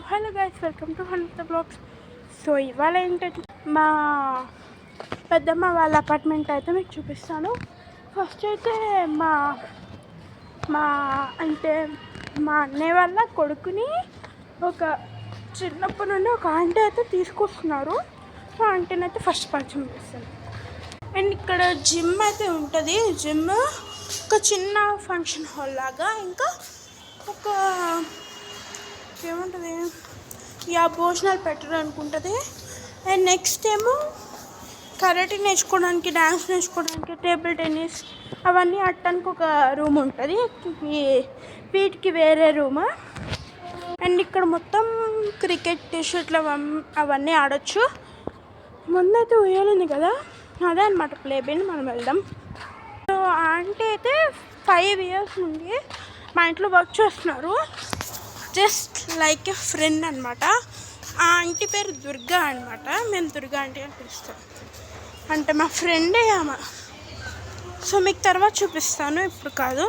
Hello guys, welcome to Hanuta vlogs. So ఇవాళ ఏంటంటే మా పెద్దమ్మ వాళ్ళ అపార్ట్మెంట్ అయితే మీకు చూపిస్తాను. ఫస్ట్ అయితే మా మా అంటే మా అన్నయ్య వాళ్ళ కొడుకుని ఒక చిన్నప్పటి నుండి ఒక ఆంటీ అయితే తీసుకొస్తున్నారు. సో ఆంటీని అయితే ఫస్ట్ పరిచయం చేస్తాను. అండ్ ఇక్కడ జిమ్ అయితే ఉంటుంది. జిమ్ ఒక చిన్న ఫంక్షన్ హాల్ లాగా, ఇంకా ఒక ఏముంటుంది భోజనాలు పెట్టరు అనుకుంటుంది. అండ్ నెక్స్ట్ ఏమో కరాటే నేర్చుకోవడానికి, డ్యాన్స్ నేర్చుకోవడానికి, టేబుల్ టెన్నిస్ అవన్నీ అట్టడానికి ఒక రూమ్ ఉంటుంది. వీటికి వేరే రూమ్. అండ్ ఇక్కడ మొత్తం క్రికెట్ టీషర్ట్లు అవన్నీ ఆడొచ్చు. ముందైతే ఉయ్యాలింది కదా, అదే అనమాట ప్లే బిల్. మనం వెళ్దాం. సో ఆంటీ అయితే 5 years నుండి మా ఇంట్లో వర్క్ చేస్తున్నారు. జస్ట్ లైక్ ఎ ఫ్రెండ్ అనమాట. ఆ ఆంటీ పేరు దుర్గా అనమాట. మేము దుర్గా ఆంటీ అని పిలుస్తాం. అంటే మా ఫ్రెండే ఆమె. సో మీకు తర్వాత చూపిస్తాను, ఇప్పుడు కాదు,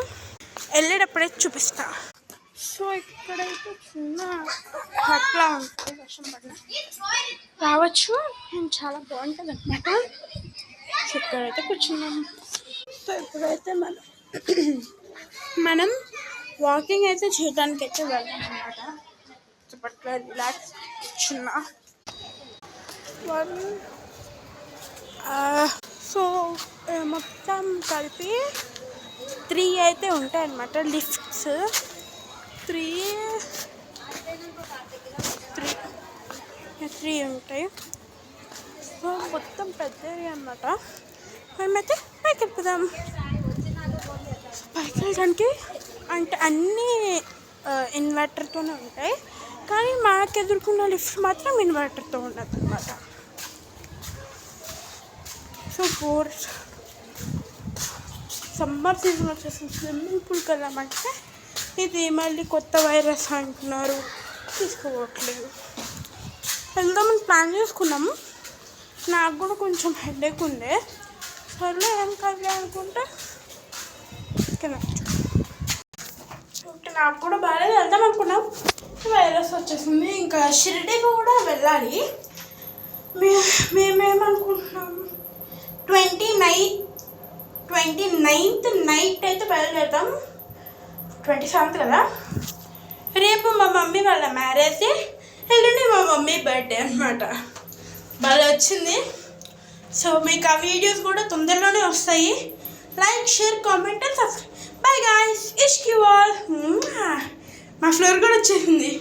వెళ్ళేటప్పుడైతే చూపిస్తా. సో ఇక్కడైతే చిన్న అట్లా ఉంటుంది, వర్షం పడిన రావచ్చు. అండ్ చాలా బాగుంటుంది అనమాట. సో ఇక్కడైతే కూర్చున్నాము. సో ఇప్పుడైతే మనం వాకింగ్ అయితే చేయడానికి అయితే వెళ్దాం అనమాట. చెప్పట్లే రిలాక్స్ చిన్న సో మొత్తం కలిపి 3 అయితే ఉంటాయి అన్నమాట లిఫ్ట్స్. 3 ఉంటాయి. సో మొత్తం పెద్ద ఏరియా అన్నమాట. మేమైతే పైకి వెళ్ళిపోదాం. పైకి వెళ్ళడానికి అంటే అన్నీ ఇన్వర్టర్తోనే ఉంటాయి, కానీ మాకు ఎదుర్కొన్న లిఫ్ట్ మాత్రం ఇన్వర్టర్తో ఉండదు అనమాట. సో సమ్మర్ సీజన్ వచ్చేసింది. స్విమ్మింగ్ పూల్కి వెళ్ళామంటే ఇది మళ్ళీ కొత్త వైరస్ అంటున్నారు, తీసుకోవట్లేదు. వెళ్దామని ప్లాన్ చేసుకున్నాము. నాకు కూడా కొంచెం హెడేక్ ఉండే, సర్లే ఏం కాదు అనుకుంటే నాకు కూడా బాగాలేదు. వెళ్దాం అనుకున్నాం, వైరస్ వచ్చేసింది. ఇంకా షిరిడీకి కూడా వెళ్ళాలి. మేమేమనుకుంటున్నాం 29th నైట్ అయితే బయలుదేరుతాం. 27th కదా. రేపు మా మమ్మీ వాళ్ళ మ్యారేజ్, ఎల్లుండి మా మమ్మీ బర్త్డే అనమాట. బాగా వచ్చింది. సో మీకు ఆ వీడియోస్ కూడా తొందరలోనే వస్తాయి. Like, share, comment and subscribe. By guys, Ishq you all. మా ఫ్లోర్ కూడా వచ్చేసింది.